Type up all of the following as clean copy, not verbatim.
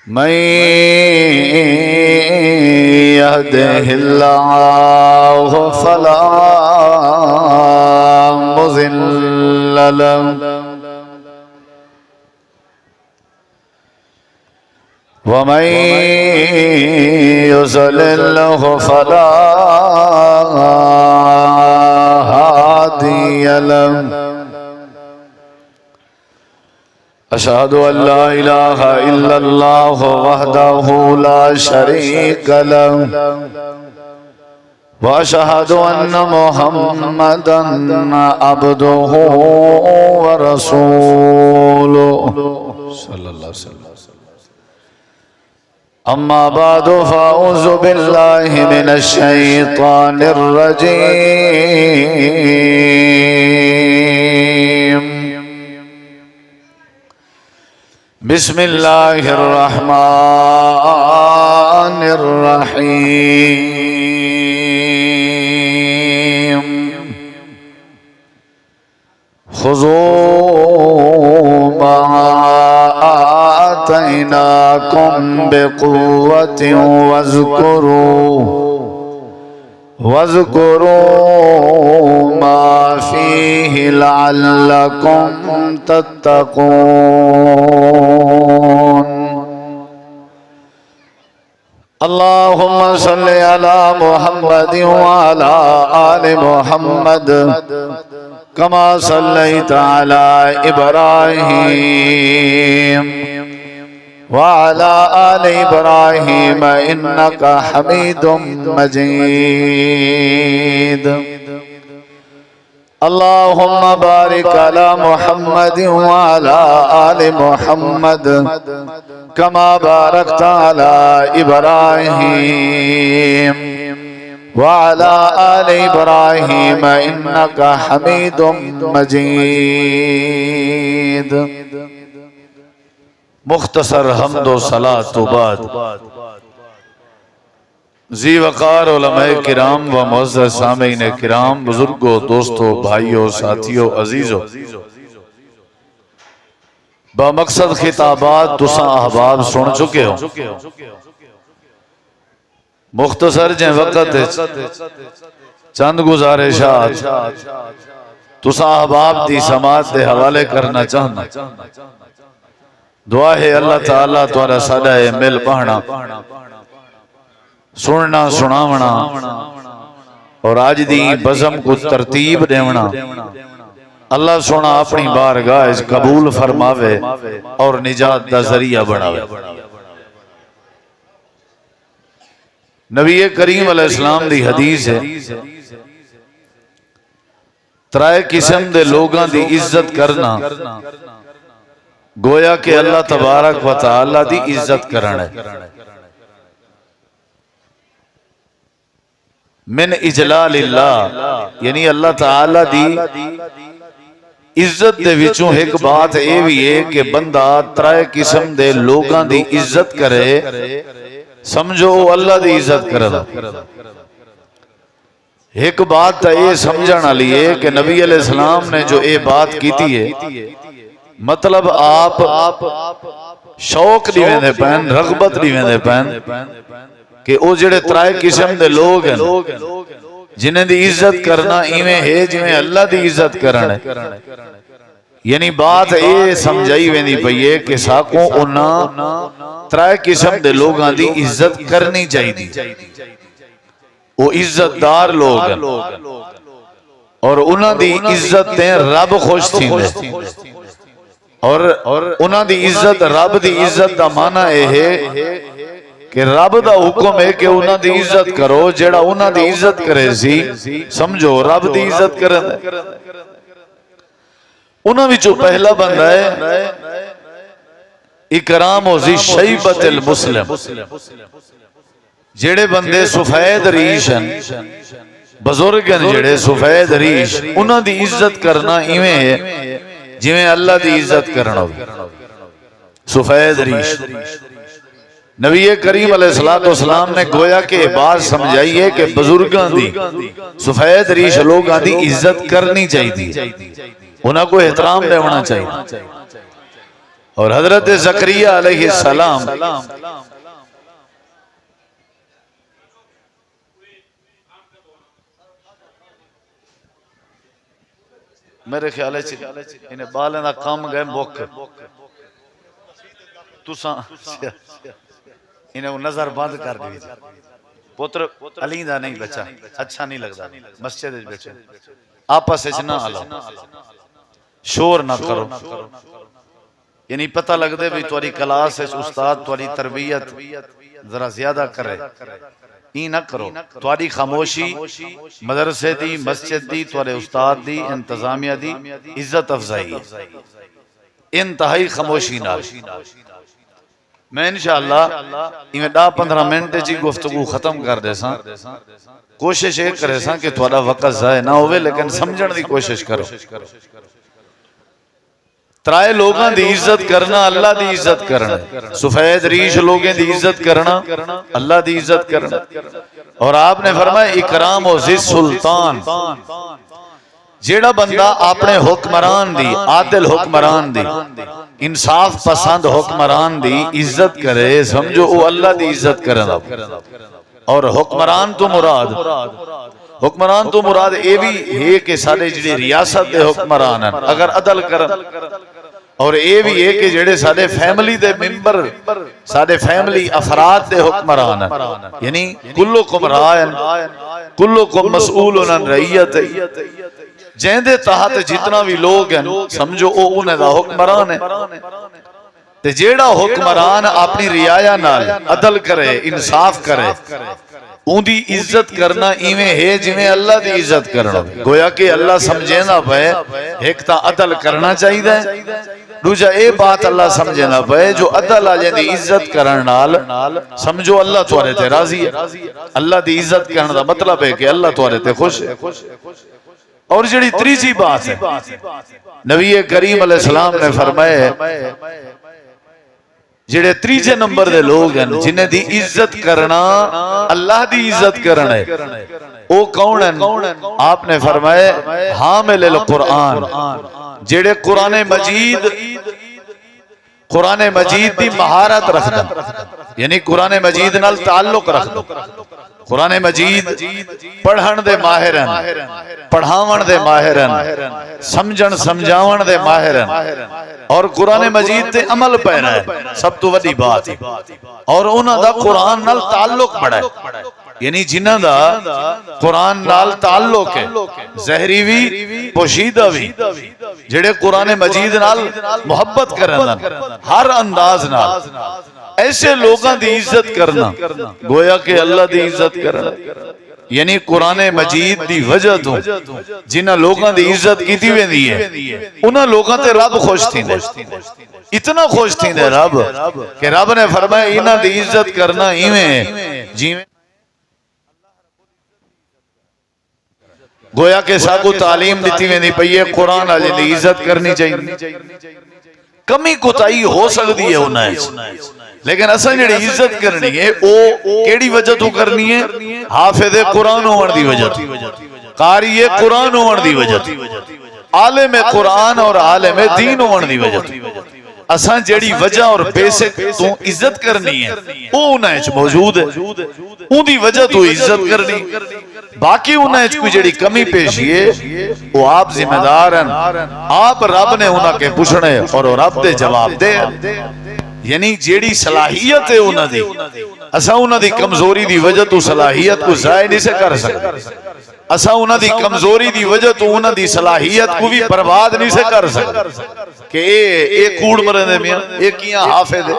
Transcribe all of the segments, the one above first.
من يهده الله فلا مضل له ومن يضلل فلا هادي له أشهد أن لا إله إلا الله وحده لا شريك له وأشهد أن محمدا عبده ورسوله صلى الله عليه وسلم. أما بعد فأعوذ بالله من الشيطان الرجيم. بسم الله الرحمن الرحيم. خذوا ما آتيناكم بقوة واذكروا ما فيه لعلكم تتقون. اللهم صل على محمد وعلى آل محمد كما صليت على إبراهيم وعلى آل إبراهيم إنك حميد مجيد. اللهم بارك على محمد وعلى آل محمد كما باركت على إبراهيم وعلى آل إبراهيم إنك حميد مجيد. مختصر حمد و صلاۃ و بعد ذی وقار علماء کرام و معزز سامعین کرام، بزرگوں، دوستوں، بھائیوں، ساتھیوں، عزیزوں، بمقصد خطابات تساں احباب سن چکے ہو. مختصر جن وقت چند گزارشات تساں احباب دی سماعت دے حوالے کرنا چاہنا. دعا ہے اللہ تعالیٰ تمہارا سادہ مل پہنا، سننا، سناونا اور آج دی بزم کو ترتیب دیونا اللہ سونا اپنی بارگاہ قبول فرماوے اور نجات دا ذریعہ بناوے. نبی کریم علیہ السلام دی حدیث ہے، ترائے قسم دے لوگاں دی عزت کرنا گویا کہ اللہ تبارک و تعالی دی عزت کرنا ہے. من اجلال اللہ یعنی اللہ تعالی دی عزت دے وچوں ایک بات اے بھی ہے کہ بندہ ترائے قسم دے لوگاں دی عزت کرے، سمجھو اللہ دی عزت کرنا. ایک بات اے سمجھنا لیے کہ نبی علیہ السلام نے جو اے بات کیتی ہے، مطلب آپ شوق دیویں دے پہن، رغبت دیویں دے پہن کہ او جڑے ترائے قسم دے لوگ ہیں جنہیں دی عزت کرنا ایویں ہے جویں اللہ دی عزت کرنا ہے. یعنی بات اے سمجھائی ویندی پئی ہے کہ ساکوں انہاں ترائے قسم دے لوگاں دی عزت کرنی چاہیے. وہ عزت دار لوگ ہیں اور انہاں دی عزت تے رب خوش تھی دے، اور انہاں دی عزت، رب دی عزت دا معنی اے ہے کہ رب دا حکم ہے کہ انہاں دی عزت کرو. جیڑا انہاں دی عزت کرے سی سمجھو رب دی عزت کرن. انہاں وچوں پہلا بندہ ہے اکرام ذی شیبۃ المسلم. جیڑے بندے سفید ریش ہیں، بزرگ ہیں جیڑے سفید ریش، انہاں دی عزت کرنا ایویں ہے جویں اللہ دی عزت کرنا ہو. سفید ریش نبی کریم علیہ السلام نے گویا کہ بات سمجھائی ہے کہ بزرگاں دی، سفید ریش لوگاں دی عزت کرنی چاہیے، انہاں کو احترام دینا چاہیے. اور حضرت زکریا علیہ السلام میرے خیال ہے انہیں بالیں دا کام گئے بک تساں انہیں وہ نظر بند کر دی پتر علی دا نہیں بچا اچھا نہیں لگتا مسجد بیٹھے آپس نہ آلو شور نہ کرو یعنی پتہ لگ دے بھی تواری کلاس ہے استاد تواری تربیت ذرا زیادہ کرے این نہ کرو تواری خاموشی مدرسے دی مسجد دی توارے استاد دی انتظامیہ دی عزت افزائی انتہائی خاموشی نال میں انشاءاللہ ایمیں 10-15 منٹ جی گفتگو ختم کر دے ساں کوشش ایک کرے ساں کہ توارا وقت ضائع نہ ہوئے لیکن سمجھن دی کوشش کرو ترائے لوگاں دی عزت کرنا اللہ دی عزت کرنا سفید ریش لوگیں دی عزت کرنا اللہ دی عزت کرنا اور آپ نے فرمایا اکرام و ذی سلطان جیڑا بندہ اپنے حکمران دی عادل حکمران دی انصاف پسند حکمران دی عزت کرے سمجھو وہ اللہ دی عزت کرنا اور حکمران تو مراد اے بھی ہے کہ سارے جڑے ریاست دے حکمران ہیں اگر عدل کرن اور اے بھی ہے کہ جڑے سارے فیملی دے ممبر سارے فیملی افراد دے حکمران ہیں یعنی کلکم رائن کلکم مسئولن عن رعیت جہاں دے تحت جتنا بھی لوگ ہیں سمجھو او انہیں دا حکمران ہے تے جیڑا حکمران اپنی رعایا نال عدل کرے انصاف کرے اون دی عزت کرنا ایویں ہے جویں اللہ دی عزت کرنا گویا کہ اللہ سمجھے نہ پے ایک تا عدل کرنا چاہیے دوجا اے بات اللہ سمجھے نہ پے جو عدل آ جاندی عزت کرن نال سمجھو اللہ تواڈے تے راضی ہے اللہ دی عزت کرن دا مطلب ہے کہ اللہ تواڈے تے خوش ہے اور جڑی تیسری بات ہے نبی کریم علیہ السلام نے فرمایا جڑے تیجے نمبر دے لوگ ہیں جنہیں دی عزت کرنا اللہ دی عزت کرنا ہے او کون ہیں آپ نے فرمایا حامل القرآن جڑے قرآن مجید دی مہارت رکھنا یعنی قرآن مجید نال تعلق رکھنا قرآن مجید پڑھن دے ماہرن پڑھاون دے ماہرن سمجھن سمجھاون دے ماہرن اور قرآن مجید تے عمل پیرا ہے سب تو وڈی بات اور انہاں دا قرآن نال تعلق بڑا ہے یعنی جنہ دا قرآن نال تعلق ہے زہری بھی پوشیدہ بھی جڑے قرآن مجید نال محبت کرنا ہر انداز نال ایسے لوگاں دی عزت کرنا گویا کہ اللہ دی عزت کرنا یعنی قرآن مجید دی وجہ تو جنہ لوگاں دی عزت کیتی ویندی ہے انہاں لوگاں تے رب خوش تھیندے اتنا خوش تھیندے رب کہ رب نے فرمایا انہاں دی عزت کرنا ایویں جیویں گویا کہ ساکو تعلیم دیتی ویندی پئی ہے قرآن آجے دی عزت کرنی چاہیے کمی کوتاہی ہو سکتی ہے انہیں لیکن اصل جڑی عزت کرنی ہے او کیڑی وجہ تو کرنی ہے حافظ قرآن ہون دی وجہ تو قاری قرآن ہون دی وجہ تو عالم قرآن اور عالم دین ہون دی وجہ تو اساں جڑی وجہ اور بیسک تو عزت کرنی ہے او انہیں موجود ہے اون دی وجہ تو عزت کرنی باقی انہیں کوئی جڑی کمی پیشی ہے وہ آپ ذمہ دار ہیں آپ رب نے انہاں کے پوچھنے اور رب دے جواب دے یعنی جیڑی صلاحیت ہے انہاں دی اساں انہاں دی کمزوری دی وجہ تو صلاحیت کو ضائع نہیں سے کر سکتے اساں انہاں دی کمزوری دی وجہ تو انہاں دی صلاحیت کو بھی برباد نہیں سے کر سکتے کہ اے کوڑ مرن دے میاں اے کیاں حافظ ہے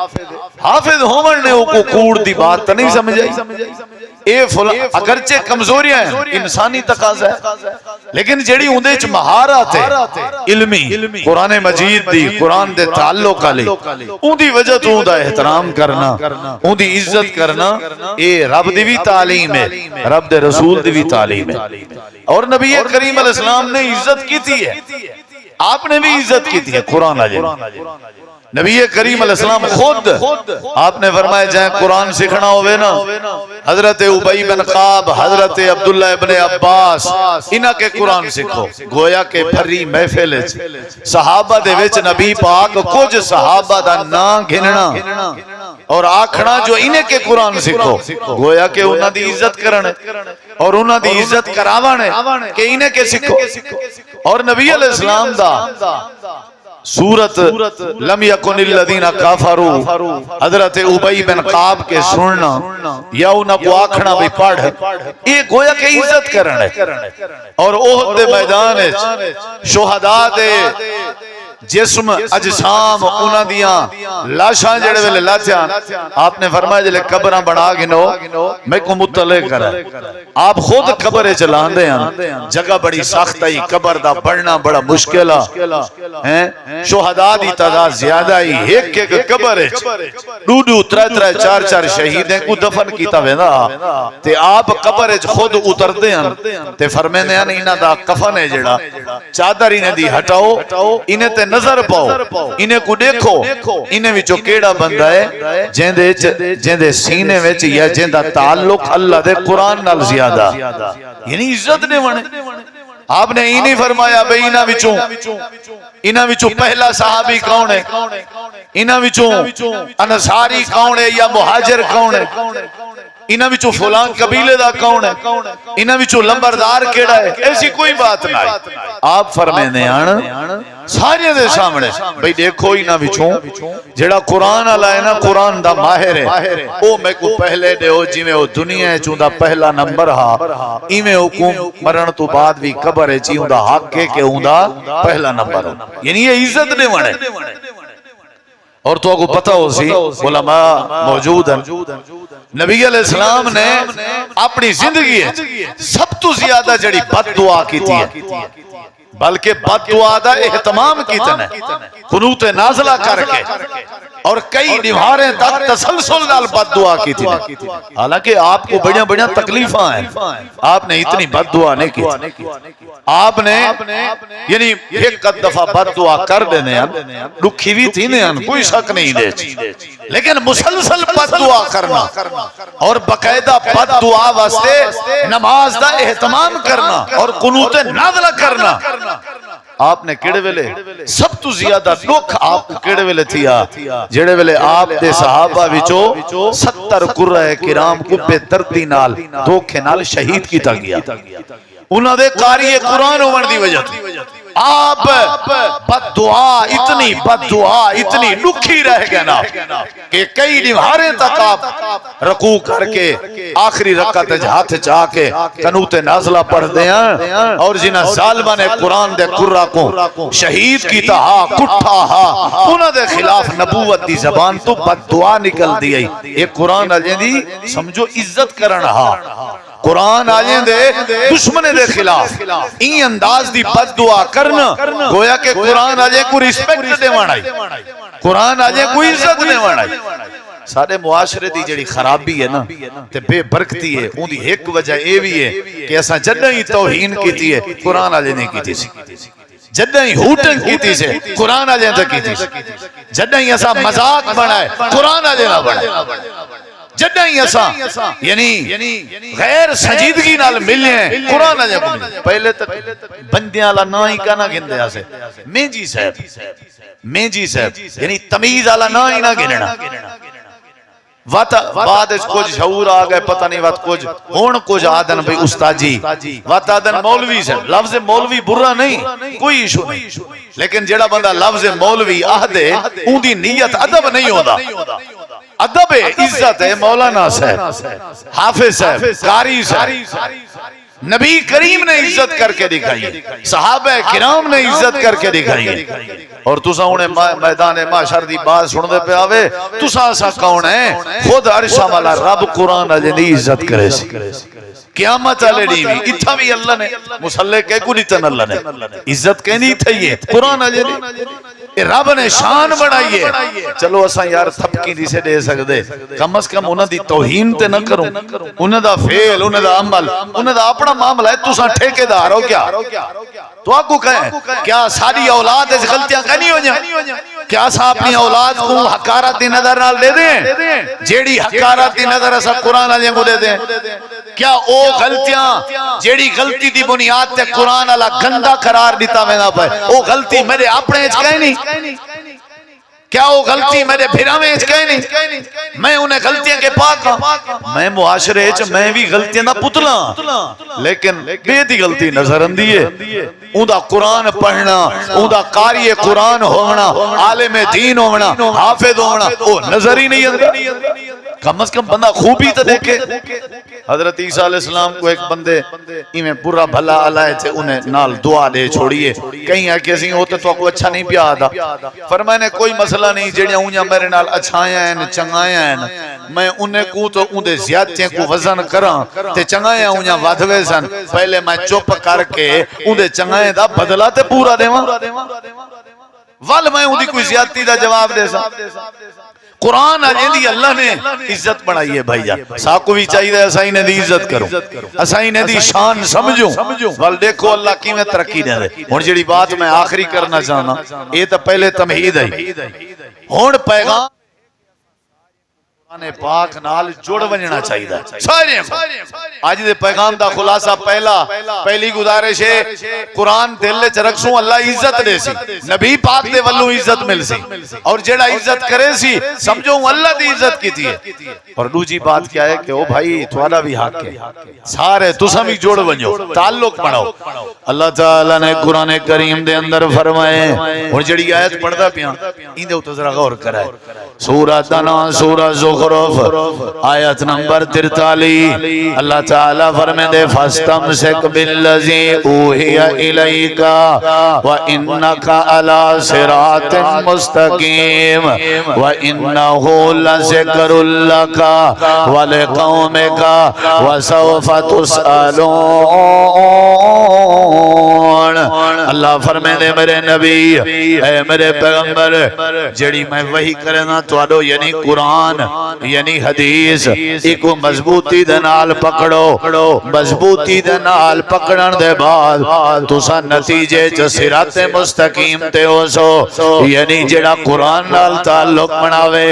حافظ ہومن نے کو کوڑ دی بات تو نہیں سمجھائی اے اگرچہ کمزوریاں ہیں انسانی تقاضا ہے لیکن جیڑی اندے چ مہارت ہے علمی قرآن مجید دی قرآن دے تعلق علی ان دی وجہ تو دا احترام کرنا ان دی عزت کرنا اے رب دی بھی تعلیم ہے رب دے رسول دی بھی تعلیم ہے اور نبی کریم علیہ السلام نے عزت کی تھی ہے آپ نے بھی عزت کی تھی ہے قرآن علی نبی کریم علیہ السلام خود آپ نے فرمایا جائیں قرآن سکھنا ہوئے نا حضرت ابی بن قاب حضرت عبداللہ ابن عباس انہاں کے قرآن سکھو گویا کہ بھری محفل صحابہ دے وچ نبی پاک کچھ صحابہ دا نام گھننا اور آکھنا جو انہیں کے قرآن سکھو گویا کہ انہاں دی عزت کرنے اور انہاں دی عزت کراوانے کہ انہیں کے سکھو اور نبی علیہ السلام دا سورت لم یکن الذین کافروا حضرت ابی بن قاب کے سننا یا انہاں کو آکھنا بھی پڑھ یہ گویا کہ عزت کرنے اور احد دے میدان شہداء دے جسم اجسام انہاں دیاں لاشاں جڑے ویلے لاتھیاں آپ نے فرمایا جلے قبراں بنا گنو میں کو مطلع کرا آپ خود قبر چلاندے ہیں جگہ بڑی سخت ہے قبر دا بڑھنا بڑا مشکل ہے شہداء دی تعداد زیادہ ہی ایک ایک قبر دو دو ترے ترے چار چار شہیدیں کو دفن کیتا ویندا تے آپ قبر خود اتردے ہیں تے فرمیندے ہیں انہاں دا کفن ہے جڑا چادر انہیں دی ہٹاؤ انہیں تے نظر پاؤ انہیں کو دیکھو انہیں وچو کیڑا بندہ ہے جیندے سینے وچ یا جیندہ تعلق اللہ دے قرآن نال زیادہ یعنی عزت نے ونے آپ نے ہی نہیں فرمایا بھئی انہاں وچوں پہلا صحابی کون ہے انہاں وچوں انصاری کون ہے یا مہاجر کون ہے انہاں وچوں فلان قبیلے دا کون ہے انہاں وچوں لمبردار کیڑا ہے ایسی کوئی بات نہیں آپ فرمیندے ہیں سارے دے سامنے بھئی دیکھو انہاں وچوں جڑا قرآن والا ہے نا قرآن دا ماہر ہے او میں کو پہلے دیو جویں او دنیا وچوں دا پہلا نمبر ہا ایویں حکم مرن تو بعد بھی قبر وچ اوندا حق ہے کہ اوندا پہلا نمبر ہو یعنی یہ عزت نے ونے اور تو کو پتہ ہو سی علماء موجود ہیں نبی علیہ السلام نے اپنی زندگی سب تو زیادہ جڑی بد دعا کی تھی بلکہ بد دعا دا اہتمام کیتا ہے قنوت نازلہ کر کے اور کئی دیواریں تک تسلسل نال بد دعا کی تھی حالانکہ آپ کو بڑیاں بڑیاں تکلیفاں ہیں آپ نے اتنی بد دعا نہیں کی آپ نے یعنی ایک دفعہ بد دعا کر دینے ہیں دکھی بھی تھی نہیں کوئی شک نہیں دے لیکن مسلسل بد دعا کرنا اور باقاعدہ بد دعا واسطے نماز دا اہتمام کرنا اور قنوت نازلہ کرنا آپ نے کیڑے ویلے سب تو زیادہ دکھ آپ کو کیڑے ویلے تھیا جڑے ویلے آپ دے صحابہ وچوں 70 قرہ کرام کو بے دردی نال دھوکے نال شہید کیتا گیا انہاں دے قاری قرآن ہون دی وجہ تھی آپ بد دعا اتنی دکھی رہ گئے نا کہ کئی دیواریں تک آپ رکوع کر کے آخری رکعت ہاتھ چاہ کے قنوت نازلہ پڑھ دیں اور جنہ ظالمہ نے قرآن دے قرآن کو شہید کیتا ہا کٹھا ہا انہوں دے خلاف نبوت دی زبان تو بد دعا نکل دی ایک قرآن آجیں دی سمجھو عزت کرنا ہا قرآن آجیں دے دشمنے دے خلاف این انداز دی بد دعا کرنا گویا کہ قرآن آجیں کو ریسپیکٹ دے وانائی قرآن آجیں کو عزت دے وانائی سارے معاشرے دی جڑی خرابی ہے نا تے بے برکتی ہے ان دی ایک وجہ اے بھی ہے کہ ایسا جنہ ہی توہین کیتی ہے قرآن آجیں نہیں کیتی سی جدہ ہی ہوٹنگ کیتی سے قرآن آجیں تک کیتی سی جدہ ہی ایسا مذاق بنائے قرآن آجیں نہ بنائے جدہ ہی ایسا یعنی غیر سجیدگی نال ملے ہیں قرآن آجیں کو ملے پہلے تک بندیاں اللہ نہ ہی کہنا گندے آسے میں جی صاحب یعنی تمیز اللہ نہ ہی نہ گننا بعد اس کچھ شعور آگئے پتہ نہیں وقت کچھ ہون کچھ آدن بھئی استاجی وقت آدن مولوی سے لفظ مولوی برا نہیں کوئی ایشو نہیں لیکن جڑا بندہ لفظ مولوی آدھے ان دی نیت ادب نہیں ہوتا ادب عزت ہے مولانا صاحب حافظ صاحب قاری صاحب نبی کریم نے عزت کر کے دکھائی صحابہ کرام نے عزت کر کے دکھائی اور تسا انہیں میدان معاشر دی بات سن دے پہ آوے تسا ایسا کون ہے خود عرشہ والا رب قرآن اجنی عزت کرے سی قیامت علی دیوی اتھا بھی اللہ نے مسلح کہہ کو نیتن اللہ نے عزت کہنی تھئی ہے قرآن اجنی رب نے شان بڑھائی ہے چلو اسا یار تھپکی دی سے دے سکتے کم از کم انہاں دی توہین تے نہ کروں انہاں دا فعل انہاں دا عمل انہاں دا اپنا اپنا معاملہ ہے، تساں ٹھیکیدار ہو کیا؟ تو آپ کو کہیں کیا ساری اولاد اس غلطیاں کہنی ہو جائیں؟ کیا سا اپنی اولاد کو حقارت دی نظر نال دے دیں؟ جیڑی حقارت دی نظر اسا قرآن علیہ کو دے دیں؟ کیا او غلطیاں جیڑی غلطی دی بنیاد تے قرآن علیہ گندہ قرار دیتا میں نہ پائے، او غلطی میرے اپنے اچھ کہیں نہیں؟ کیا وہ غلطی میرے بھیرا میں اچھ کہیں نہیں؟ میں انہیں غلطیاں کے پاک ہاں، میں معاشرے اچھ میں بھی غلطیاں نہ پتلا، لیکن بے دی غلطی نظر اندی ہے۔ اون دا قرآن پڑھنا، اون دا قاری قرآن ہونا، عالم دین ہونا، حافظ ہونا، وہ نظر ہی نہیں اندی۔ کم از کم بندہ خوبی تو دیکھے۔ حضرت عیسیٰ علیہ السلام کو ایک بندے میں برا بھلا علائے تھے، انہیں نال دعا دے چھوڑیے، کہیں ہے کسی ہوتے تو کو اچھا نہیں پیا آدھا، فرمائے نے کوئی مسئلہ نہیں، جڑیاں اونجا میرے نال اچھایا ہیں چنگایا ہیں، میں انہیں کو تو اندے زیادتیں کو وزن کراں تے چنگایا اونجا وادھوے سن، پہلے میں چپ کر کے اندے چنگایا دا بدلہ تے پورا دے وال میں اندی کوئی زیادتی دا جواب دے سا۔ قرآن آجیندی اللہ نے عزت بڑھائی ہے بھائی جان، ساکو بھی چاہیے اسائی نے دی عزت کرو، اسائی نے دی شان سمجھو، وال دیکھو اللہ کی میں ترقی دے دے۔ ہون جڑی بات میں آخری کرنا چاہنا، یہ تو پہلے تمہید ہے، ہون پیغام قرآن پاک نال جوڑ ونجنا چاہیے سارے آج دے پیغام دا خلاصہ پہلی گزارش ہے، قرآن دل چ رکھسوں اللہ عزت دے سی، نبی پاک دے ولو عزت مل سی، اور جیڑا عزت کرے سی سمجھو اللہ دی عزت کی تھی ہے۔ اور دوسری بات کیا ہے کہ او بھائی تھوڑا بھی حق ہے، سارے تساں بھی جوڑ ونجو، تعلق بڑھاؤ۔ اللہ تعالیٰ نے قرآن کریم دے اندر فرمائے، اور جڑی آیت پڑھدا پیاں ایندے اوتے ذرا غور کرائے، سورہ دنا سورہ زخرف آیت نمبر 43، اللہ تعالیٰ فرمائے دے فاستمسک بالذی اوحی الیک وانک علی صراط مستقیم وانہ لذکر لک ولقومک وسوف تسألون۔ اللہ فرمائے دے میرے نبی، اے میرے پیغمبر، جڑی میں وحی کرنا توڑو یعنی قرآن یعنی حدیث، ایک مضبوطی دے نال پکڑو، مضبوطی دے نال پکڑن دے بعد تسا نتیجے چ صراط مستقیم تے ہو سو، یعنی جڑا قرآن نال تعلق بناوے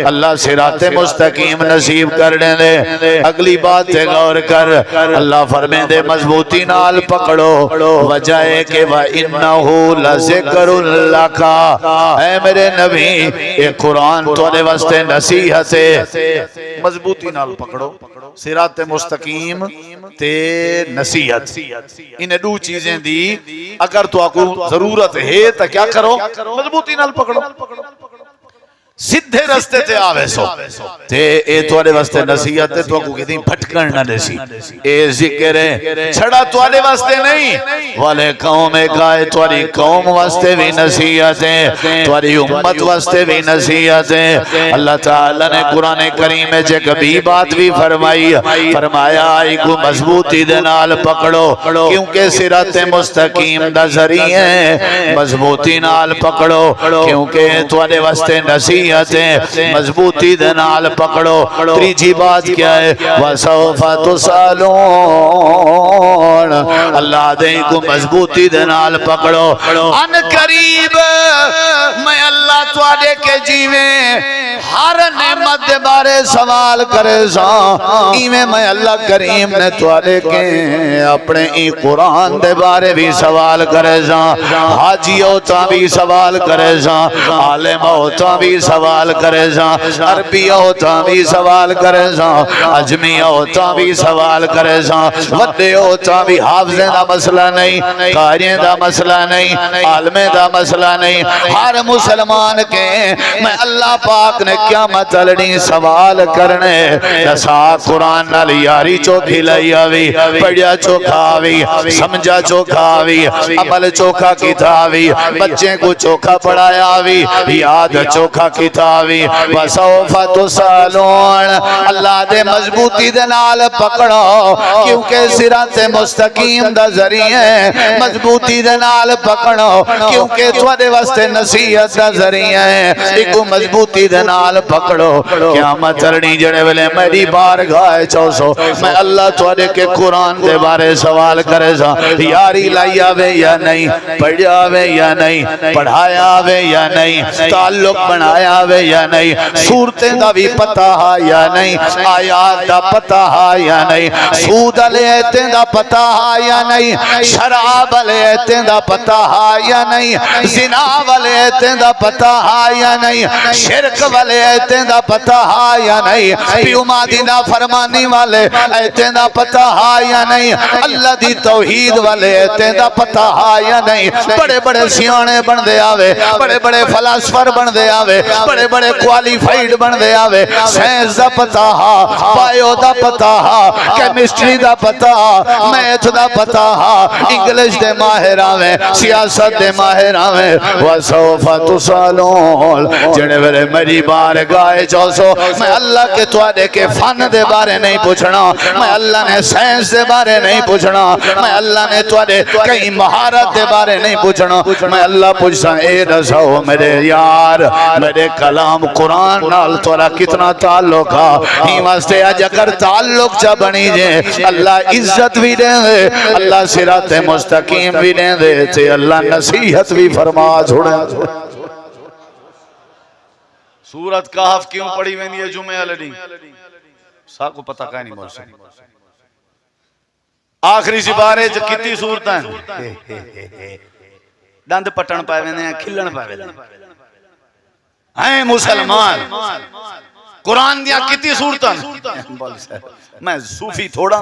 اللہ صراط مستقیم نصیب کرنے دے۔ اگلی بات تے غور کر، اللہ فرمائے دے مضبوطی نال پکڑو، وجہ ہے کہ وَإِنَّهُ لَذِكْرٌ لَكَ، اے میرے نبی یہ قرآن تو نے واسطے نصیحت ہے، مضبوطی نال پکڑو، صراط مستقیم تے نصیحت، انہیں دو چیزیں دی، اگر تو آپ کو ضرورت ہے تو کیا کرو، مضبوطی نال پکڑو، سدھے رستے تے آوے سو تے اے توڑے واسطے نصیحت ہے، تو کو کہتے ہیں پھٹکن نہ دیسی، اے ذکر ہے چھڑا توڑے واسطے نہیں، والے قوم گائے توڑی قوم واسطے بھی نصیحت ہے، توڑی امت واسطے بھی نصیحت ہے۔ اللہ تعالیٰ نے قرآن کریم میں جے کبھی بات بھی فرمایا ایک مضبوطی دنال پکڑو، کیونکہ صراط مستقیم دا ذریعہ ہے، مضبوطی نال پکڑو کیونکہ توڑے واسطے نصیحت مضبوطی دنال پکڑو۔ تیجی بات کیا ہے، وَسَوْفَ تُسْأَلُونَ، اللہ دے کو مضبوطی دنال پکڑو، ان قریب میں اللہ توڑے کے جیویں ہر نعمت دے بارے سوال کرے سا، ایویں میں اللہ کریم نے توڑے کے اپنے ای قرآن دے بارے بھی سوال کرے سا، حاجی ہوتا بھی سوال کرے سا، عالم ہوتا بھی سوال کرے سا، عربی ہوتا بھی سوال کرے سا، عجمی ہوتا بھی سوال کرے سا، وڈے ہوتا بھی حافظیں دا مسئلہ نہیں، قارییں دا مسئلہ نہیں، عالمیں دا مسئلہ نہیں، ہر مسلمان کے میں اللہ پاک نے قیامت لڑی سوال کرنے، نسا قرآن نال یاری چوکھی لئی آوی، پڑھیا چوکھا آوی، سمجھا چوکھا آوی، عمل چوکھا کیتا آوی، بچے کو چوکھا پڑھایا آوی، یاد چوکھا کی کتابی وسوف تسالون اللہ دے مضبوطی دے نال پکڑو کیونکہ صراط مستقیم دا ذریعہ ہے مضبوطی دے نال پکڑو کیونکہ تواڈے واسطے نصیحت دا ذریعہ ہے ایک مضبوطی دے نال پکڑو قیامت چڑھنی جڑے ویلے میری بارگاہ چوسو میں اللہ تواڈے کے قرآن دے بارے سوال کرے سا یاری لائی آوے یا نہیں پڑھیا آوے یا نہیں پڑھایا آوے یا نہیں تعلق بنایا آوے یا نہیں صورتیں دا بھی پتہ ہا یا نہیں آیات دا پتہ ہا یا نہیں سود علیہتیں دا پتہ ہا یا نہیں شراب علیہتیں دا پتہ ہا یا نہیں زنا علیہتیں دا پتہ ہا یا نہیں شرک علیہتیں دا پتہ ہا یا نہیں پیومادی نا فرمانی والے ایتیں دا پتہ ہا یا نہیں اللہ دی توحید والے ایتیں دا پتہ ہا یا نہیں بڑے بڑے سیانے بن دے آوے بڑے بڑے فلاسفر بن دے آوے بڑے بڑے کوالیفائیڈ بن دے آوے سائنس دا پتہ ہا بائیو دا پتہ ہا کیمسٹری دا پتہ ہا میتھ دا پتہ ہا انگلش دے ماہر آوے سیاست دے ماہر آوے وَسَوْفَ تُسَالُونَ جڑے ویلے میری بارگاہ چوسو میں اللہ کے تواڈے کے فن دے بارے نہیں پوچھنا میں اللہ نے سائنس دے بارے نہیں پوچھنا میں اللہ نے تواڈے کئی مہارت دے بارے نہیں پوچھنا میں اللہ پوچھتا اے دسو میرے یار میرے کلام قرآن نال تورا کتنا تعلق ہے ہی واسطے اج اگر تعلق چا بنی جے اللہ عزت بھی دیں دے اللہ صراط مستقیم بھی دیں دے تے اللہ نصیحت بھی فرما چھوڑے سورت کہف کیوں پڑھی میں یہ جمعہ لڑی سا کو پتہ کہیں نہیں موسیقی آخری سپارے جو کتی صورتیں دند پٹن پائے میں کھلن پائے ہیں مسلمان قرآن دیا کتی صورتیں میں صوفی تھوڑا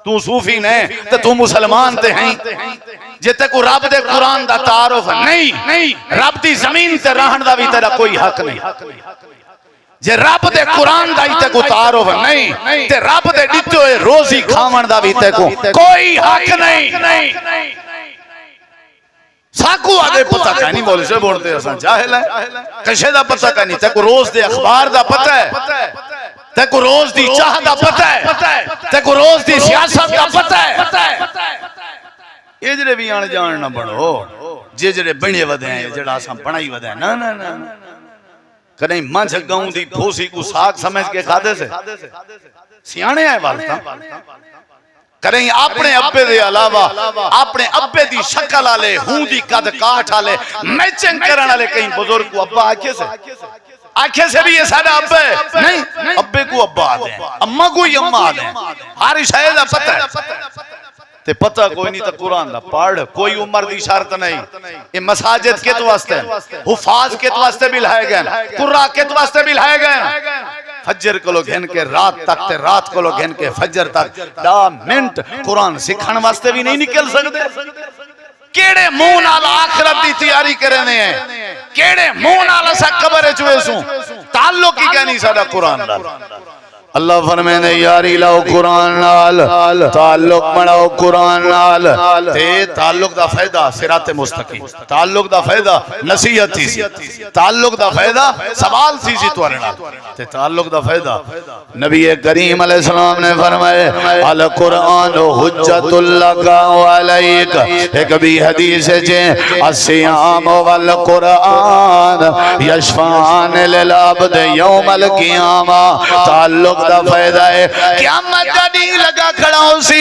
تو صوفی نہیں تو مسلمان تے ہیں جتے کو رب دے قرآن دا تعارف نہیں رب دی زمین تے رہن دا بھی تیرا کوئی حق نہیں جے رب دے قرآن دا تے کو تعارف نہیں تے رب دے ڈٹو روزی کھاون دا بھی تے کو کوئی حق نہیں ساکو آگے پتہ کہیں نہیں بولے سے بولتے ہیں جاہل ہے کشے دا پتہ کہیں نہیں تے کو روز دے اخبار دا پتہ ہے تے کو روز دی چاہ دا پتہ ہے تے کو روز دی سیاست دا پتہ ہے یہ جڑے بھی آنے جان نہ بڑھو جڑے بڑھے ودے ہیں جڑا سا بڑھائی ودے ہیں نا کہیں منچ گاؤں دی پھوسی کو ساک سمجھ کے کھادے سے سیانے آئے والتا کریں اپنے ابے دے علاوہ اپنے ابے دی شکل آلے ہوں دی قد کاٹ آلے میچنگ کرن آلے کہیں بزرگ کو ابا آنکھیں سے بھی یہ سادہ ابے نہیں ابے کو ابا آدھے ہیں اممہ کو ہی اممہ آدھے ہیں ہاری شاید پتہ ہے تے پتہ کوئی نہیں تا قرآن دا پڑھ کوئی عمر دی شرط نہیں یہ مساجد کے تو واسطے حفاظ کے تو واسطے بھی لائے گئے قرآن کے تو واسطے بھی لائے گئے فجر کو لوگ گھن کے رات تک تے رات کو لوگ گھن کے فجر تک 10 منٹ قرآن سکھن واسطے بھی نہیں نکل سکتے کیڑے منہ نال آخرت دی تیاری کرنے ہیں کیڑے منہ نال اسا قبر چوے سوں تعلق ہی کہنی ساڈا قرآن نال اللہ فرمائے نے یاری لاؤ قرآن نال تعلق بناؤ قرآن نال تے تعلق دا فائدہ صراط مستقیم تعلق دا فائدہ نصیحت تھی سی تعلق دا فائدہ سوال تھی سی توارے نال تے تعلق دا فائدہ نبی کریم علیہ السلام نے فرمائے القرآن حجت لک و علیک ایک بھی حدیث ہے الصیام والقرآن یشفعان للعبد یوم القیامہ تعلق دا فائدہ ہے قیامت جڑی لگا کھڑا ہو سی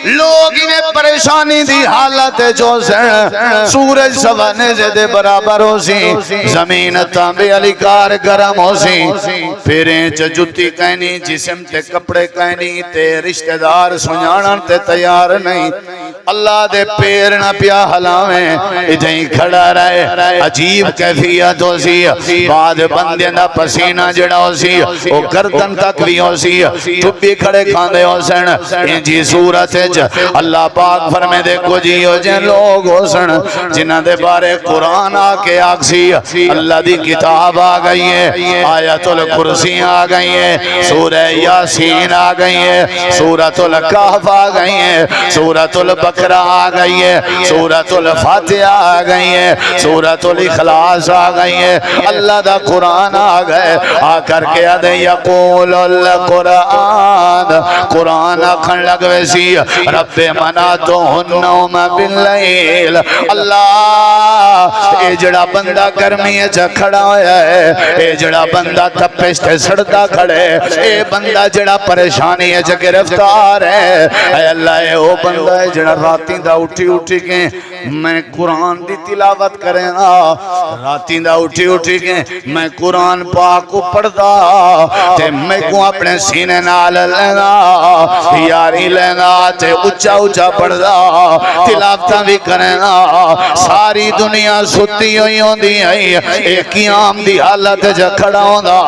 لوگ انہیں پریشانی دی حالت جو سن سورج سوانے سے دے برابر ہو سی زمین تانبے علی کار گرم ہو سی پھریں جتی کہنی جسم تے کپڑے کہنی تے رشتہ دار سنجانن تے تیار نہیں اللہ دے پیر نہ پیا حلاویں ادھیں کھڑا رہے عجیب کیفیت ہو سی بعد بندے نہ پسینہ جڑا ہو سی وہ گردن تک بھی ہو سی چپ بھی کھڑے کھاندے ہو سن ان جی صورت اللہ پاک فرمے دے کو جی ہو جن لوگ ہو سن جنہ دے بارے قرآن آکے آکسی اللہ دی کتاب آ گئی ہے آیت الکرسی آ گئی ہے سورہ یاسین آ گئی ہے سورۃ الکہف آ گئی ہے سورۃ البقرہ البقرہ آ گئی ہے، سورۃ الفاتحہ آ گئی ہے، سورۃ الاخلاص آ گئی ہے، اللہ دا قرآن آ گئے، آ کر کے ادھے یقول القرآن، قرآن آکھن لگ ویسی رب منعتہ النوم باللیل، اللہ اے جڑا بندہ گرمی چ کھڑا ہویا ہے، اے جڑا بندہ تپش تے سڑتا کھڑے، اے بندہ جڑا پریشانی چ گرفتار ہے، اے اللہ اے او بندہ ہے جڑا راتیں دا اٹھی کے میں قرآن دی تلاوت کریں گا، راتیں دا اٹھی کے میں قرآن پاک کو پڑھدا تے میں کو اپنے سینے نال لینا یاری لینا تے اچھا پڑھدا تلاوتاں بھی کریں گا، ساری دنیا ستی ہوئی ہوندی ہے، ایک قیام دی حالت جا کھڑا ہوندا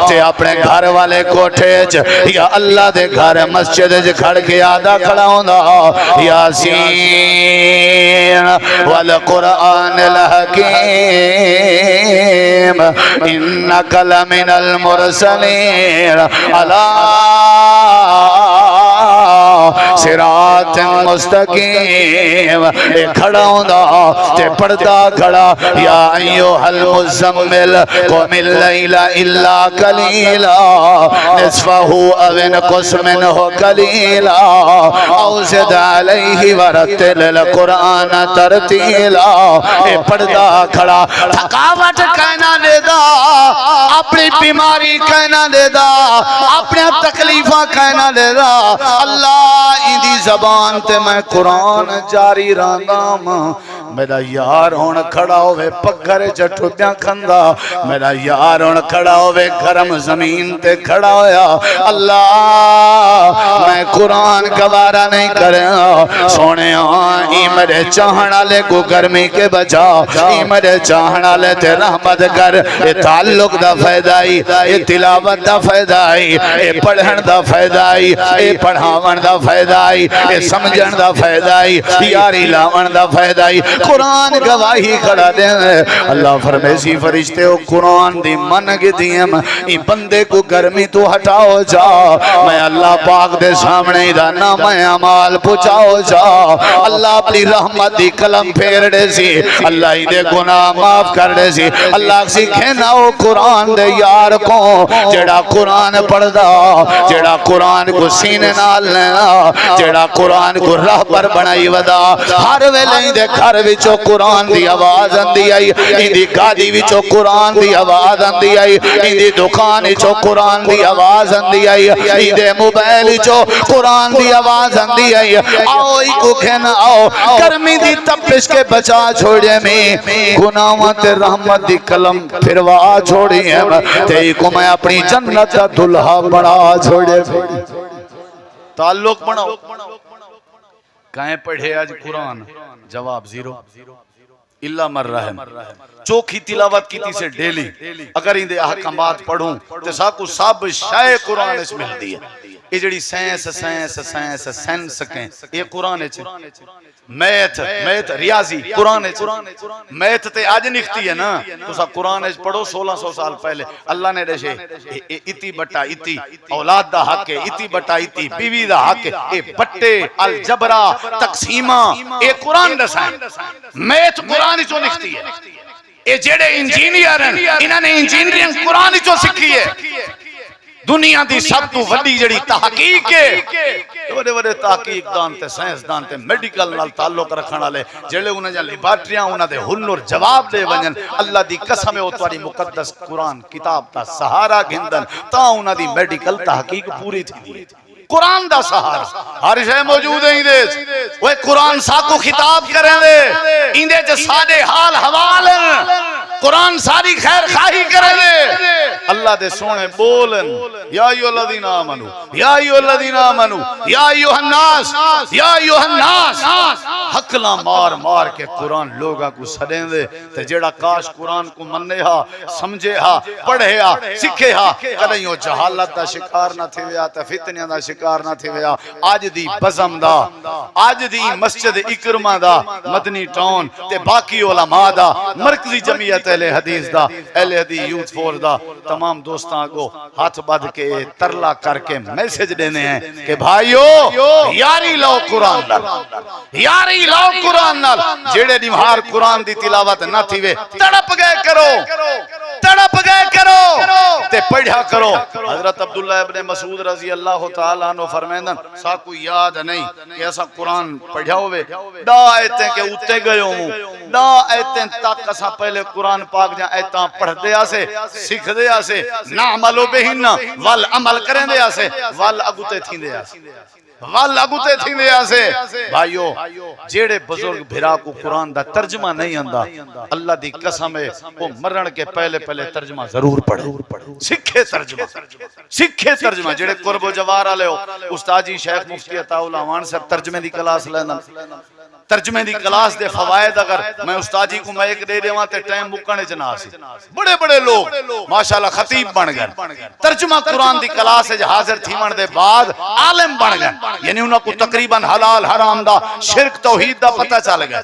تے اپنے گھر والے کوٹھے چ یا اللہ دے گھر مسجد چ کھڑ کے آدھا کھڑا ہوندا یاسین والقرآن الحکیم انک لمن المرسلین علی صراط مستقیم، اے کھڑا ہوندا تے پڑھدا کھڑا یا ایھا المزمل قم اللیل الا قلیلا نصفہ او انقص منہ قلیلا او زد علیہ ورتل القرآن ترتیلا، اے پڑھدا کھڑا تھکاوٹ کہنا دے دا، اپنی بیماری کہنا دے دا، اپنے تکلیفہ کہنا دے دا، اللہ دی زبان تے میں قرآن جاری رہنام، میرا یار ہون کھڑا ہوئے پکھر چٹھوٹیاں کھندا، میرا یار ہون کھڑا ہوئے گرم زمین تے کھڑا ہویا، اللہ میں قرآن گوارا نہیں کریں سونے ای میرے چاہنا لے کو گرمی کے بچا، ای میرے چاہنا لے تے رحمت کر، اے تعلق دا فیدائی، اے تلاوت دا فیدائی، اے پڑھن دا فیدائی، اے پڑھاون دا فیدائی، اے سمجھن دا فیدائی، یاری لاون دا فیدائی، قرآن گواہی کھڑا دیں، اللہ فرمیسی فرشتے ہو قرآن دی منگ دیم، ای بندے کو گرمی تو ہٹاؤ جا، میں اللہ پاک دے سامنے دا نام اعمال پچاؤ جا، اللہ اپنی رحمت دی قلم پھیر دے سی، اللہ ہی دے گناہ معاف کر دے سی، اللہ سکھے نہ ہو قرآن دے یار کو، جڑا قرآن پڑھ دا، جڑا قرآن کو سینے نال لینا، جڑا قرآن کو راہ پر بنائی ودا، ہر ویلے دے گھر وچوں قرآن دی آواز اندی آئی، اندی گاڑی وچوں قرآن دی آواز اندی آئی، اندی دکان وچوں قرآن دی آواز اندی آئی، اندی موبائل وچوں قرآن دی آواز اندی آئی، آؤ ایکو کہنا آؤ گرمی دی تپش کے بچا چھوڑے میں گناہوں تے رحمت دی قلم پھروا چھوڑی ہے، تے ایکو میں اپنی جنت دا دلہا بڑا چھوڑے میں تعلق بناؤ، کہیں پڑھے آج قرآن، جواب زیرو، اللہ مر رحم، چوکھی تلاوت کی تھی سے ڈیلی، اگر اندے احکامات پڑھوں تو ساکو سب شائع قرآن اس مل دی ہے، یہ جڑی سینس سکیں یہ قرآن ہے، میت ریاضی قرآن ہے، میت تے آج نکھتی ہے نا، تو سا قرآن پڑھو 1600 سال پہلے، اللہ نے دشے اتی بٹا اتی اولاد دا حق ہے، اتی بٹا اتی بیوی دا حق ہے، اے بٹے الجبرہ تقسیمہ اے قرآن دسائیں، میت قرآن چو نکھتی ہے، اے جڑے انجینئر ہیں انہوں نے انجینئرنگ قرآن چو سکھی ہے، دنیا دی سب تو وڈی جڑی تحقیق ہے، بڑے تحقیق دانتے سائنس دانتے میڈیکل نال تعلق رکھنا لے جڑے انہیں جا لیبارٹریاں انہیں دے ہنر جواب دے ونجن، اللہ دی قسم ہے اتواری مقدس قرآن کتاب تا سہارا گھندن تا انہیں دی میڈیکل تحقیق پوری تھی دی قرآن دا سہارا، ہر شے موجود ہے اندے وہ قرآن ساکو خطاب کریں دے اندے جو سادے حال حوال ہیں، قرآن ساری خیر خواہی کریں دے، اللہ دے سونے بولن یا ایھا الذین آمنو یا ایھا الذین آمنو یا ایھا الناس یا ایھا الناس، حقلاں مار مار کے قرآن لوگا کو سڑیں دے، تے جڑا کاش قرآن کو مننے ہا سمجھے ہا پڑھے ہا سکھے ہا کدیں وہ جہالت دا شکار نہ تھے ویا تے فتنیاں دا شکار نہ تھے ویا، آج دی بزم دا، آج دی مسجد اکرمہ دا، مدنی ٹاؤن تے باقی علماء دا، مرکزی جمعیت اہل حدیث دا، اہل حدیث یوتھ فورس دا، تمام دوستاں کو ہاتھ بدھ کے ترلا کر کے میسج دینے ہیں کہ بھائیو یاری لو قرآن نال، یاری لو قرآن نال، جیڑے دیمہار قرآن دی تلاوت نہ تھی وے تڑپ گئے کرو، تڑپ گئے کرو تے پڑھا کرو۔ حضرت عبداللہ ابن مسعود رضی اللہ تعالیٰ عنہ فرمیندن سا کوئی یاد نہیں کہ ایسا قرآن پڑھا ہوئے دا ایتیں کہ اتے گئے ہوں، دا ایتیں تک اسا پہلے قرآن پاک جہاں ایتاں پڑھ دیا سے، سکھ دیا سے، نعملو بہن وال عمل کریں دیا سے، وال اگتے تھیں دیا سے، وال اگتے تھیں دیا سے۔ بھائیو جیڑے بزرگ بھرا کو قرآن دا ترجمہ نہیں آندا، اللہ دی قسم ہے وہ مرن کے پہلے پہلے ترجمہ ضرور پڑھے، سکھے ترجمہ، سکھے ترجمہ۔ جیڑے قرب و جوار لے ہو استاد جی شیخ مفتی عطا اللہ وان صاحب ترجمے دی کلاس لینا، ترجمے دی کلاس دے فوائد اگر میں استاد جی کو میں ایک دے دیواں تے ٹائم مکنے چ نہ آسی۔ بڑے بڑے لوگ ماشاءاللہ خطیب بن گئے، ترجمہ قرآن دی کلاس وچ حاضر تھیون دے بعد عالم بن گئے، یعنی انہاں کو تقریباً حلال حرام دا شرک توحید دا پتہ چل گیا۔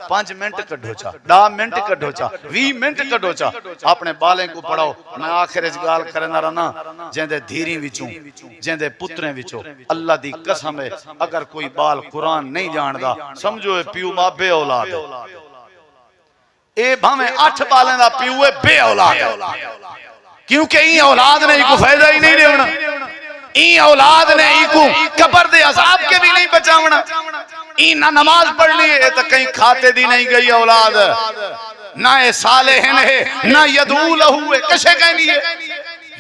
5 منٹ کڈھو چا، 10 منٹ کڈھو چا، 20 منٹ کڈھو چا، اپنے بالیں کو پڑھاؤ۔ میں آخر اس گال کرنا رہنا جیندے دھیری وچوں جیندے پتریں وچوں اللہ دی قسم ہے اگر کوئی بال قرآن نہیں جاندا سمجھو پیو ماں بے اولاد ہے، اے بھامیں 8 بالیں دا پیو ہے بے اولاد ہے، کیونکہ این اولاد نے ایک فائدہ ہی نہیں دیونا، این اولاد نے ایک قبر دے عذاب کے بھی نہیں بچاونا، این نہ نماز پڑھ لی ہے تو کہیں کھاتے دی نہیں گئی اولاد، نہ اے صالحین ہے نہ یدعو لہو ہے، کشے کہیں نہیں ہے۔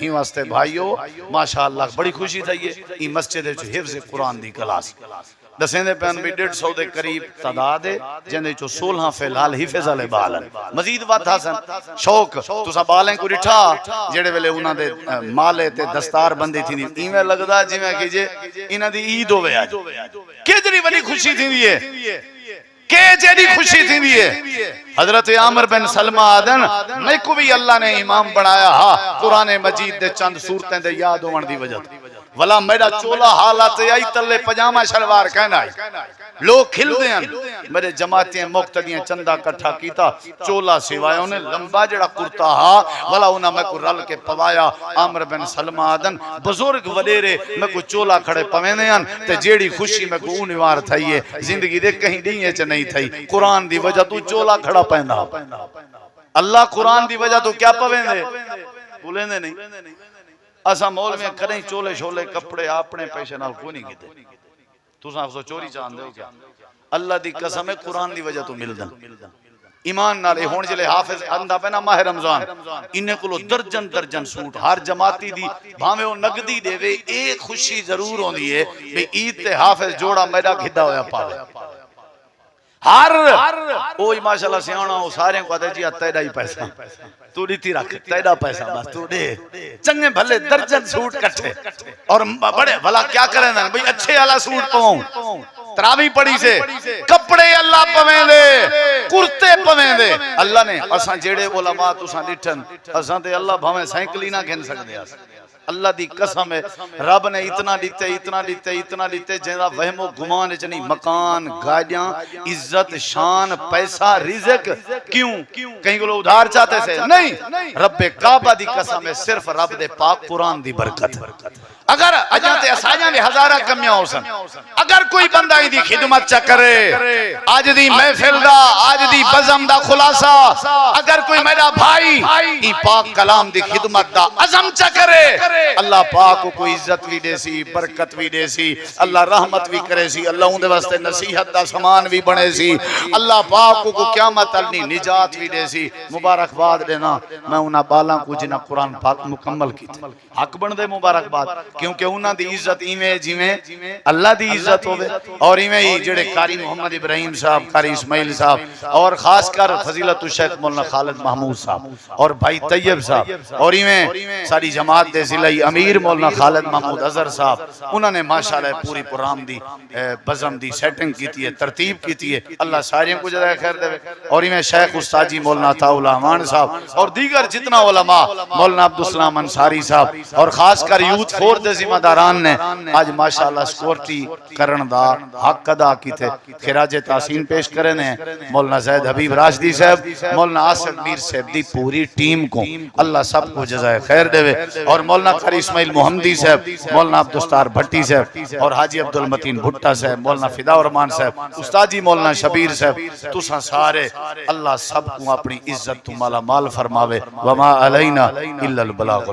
ہی واسطے بھائیو ماشاءاللہ بڑی خوشی تھا یہ مسجد حفظ قرآن دی کلاس دسیں دے پہن بھی 150 دے قریب تعداد ہے جن چو 16 فی الحال حفظ علی بالن مزید بات حسن شوق تو سا بالیں کو رٹھا جڑے ویلے انہاں دے مالے تے دستار بندی تھی ایویں لگدا جویں کیجے انہاں دی عید ہوے اج کیجری بڑی خوشی تھی ہے کہ جیڑی خوشی تھی بھی ہے۔ حضرت عامر بن سلمہ آدن میں کو بھی اللہ نے امام بنایا ہاں قرآن مجید دے چند صورتیں دے یاد ہونے دی وجہ ولا میرا چولا حالات آئی تلے پجامہ شلوار کہنا ہے لوگ کھل دیں میرے جماعتیں مقتدیاں چندہ کٹھا کیتا چولا سوائے انہیں لمبا جڑا کرتا ہا ولا انہاں میں کو رل کے پوایا عامر بن سلمہ آدن بزرگ وڈیرے میں کو چولا کھڑے پوینے ہیں تے جیڑی خوشی میں کو انوار تھائیے زندگی دے کہیں دیئے چا نہیں تھائی قرآن دی وجہ تو چولا کھڑا پہنا اللہ قرآن دی وجہ تو کیا پوینے بولیں دے نہیں اسا مول میں کریں چولے شولے کپڑے اپنے پیشے نال کوئی نہیں کیتے تو ساں افسو چوری چاہن دے ہو کیا اللہ دی قسم ہے قرآن دی وجہ تو ملدن ایمان نالے ہون جلے حافظ اندہ پہنا ماہ رمضان انہیں کلو درجن درجن سوٹ ہر جماعتی دی بھامے وہ نگدی دے وے ایک خوشی ضرور ہوں دیئے بے عید تے حافظ جوڑا میڈا گھدہ ہویا پاوے ہر اوہی ماشاءاللہ سیانا ہو سارے کو آتے جی تیڑا ہی پیسہ تو دیتی رکھ تیڑا پیسہ بس تو دے چنگے بھلے درجن سوٹ کٹھے اور بڑے بھلا کیا کریں دیں بھئی اچھے والا سوٹ پاؤں تراوی پڑی سے کپڑے اللہ پویں دے کرتے پویں دے اللہ نے اساں جیڑے علماء تساں ڈٹھن اساں تے اللہ بھاویں سائیکل ہی نہ گھن سکدے اس اللہ دی قسم ہے رب نے اتنا دیتے اتنا دیتے اتنا دیتے جنہاں وہم و گمان چنی مکان گاڑیاں عزت شان پیسہ رزق کیوں کہیں کو لوگ ادھار چاہتے سے نہیں رب کعبہ دی قسم ہے صرف رب دے پاک قرآن دی برکت اگر اجانتے اساجاں بھی ہزارہ کمیاں ہو سن اگر کوئی بندہ ہی دی خدمت چا کرے آج دی محفل دا آج دی بزم دا خلاصہ اگر کوئی میرا بھائی ای پاک کلام دی خدمت دا عزم چا کرے اللہ پاک کو عزت بھی دے سی برکت بھی دے سی اللہ رحمت بھی کرے سی اللہ ان دے واسطے نصیحت دا سامان بھی بنے سی اللہ پاک کو قیامت النی نجات بھی دے سی مبارکباد دینا میں انہاں بالاں کو جنہاں قرآن پاک مکمل کی حق بن دے مبارکباد کیونکہ انہاں دی عزت ایویں جویں اللہ دی عزت ہوے اور ایویں ہی جڑے قاری محمد ابراہیم صاحب قاری اسماعیل صاحب اور خاص کر فضیلت الشیخ مولانا خالد محمود صاحب اور بھائی طیب صاحب اور ایویں ساری جماعت دے ضلعی امیر مولانا خالد محمود اظہر صاحب، انہوں نے ماشاءاللہ پوری پروگرام دی بزم دی سیٹنگ کیتی ہے، ترتیب کیتی ہے، اللہ ساریوں کو جزائے خیر دے۔ اور میں شیخ استاجی مولانا عطا اللہ امان صاحب اور دیگر جتنا علماء، مولانا عبدالسلام انصاری صاحب اور خاص کر یوتھ فور دے ذمہ داران نے آج ماشاءاللہ سکورٹی کرن دا حق ادا کیتے، خراج تحسین پیش کرے نے مولانا زید حبیب راشدی صاحب، مولانا آصف میر صاحب دی پوری ٹیم کو اللہ سب کو جزائے خیر دے، اور مولانا قاری اسماعیل محمدی صاحب، مولانا عبدالستار بھٹی صاحب اور حاجی عبدالمتین بھٹا صاحب، مولانا فدا الرحمان صاحب، استاجی مولانا شبیر صاحب، تساں سارے اللہ سب کو اپنی عزت تو مالا مال فرماوے، وما علینا الا البلاغ۔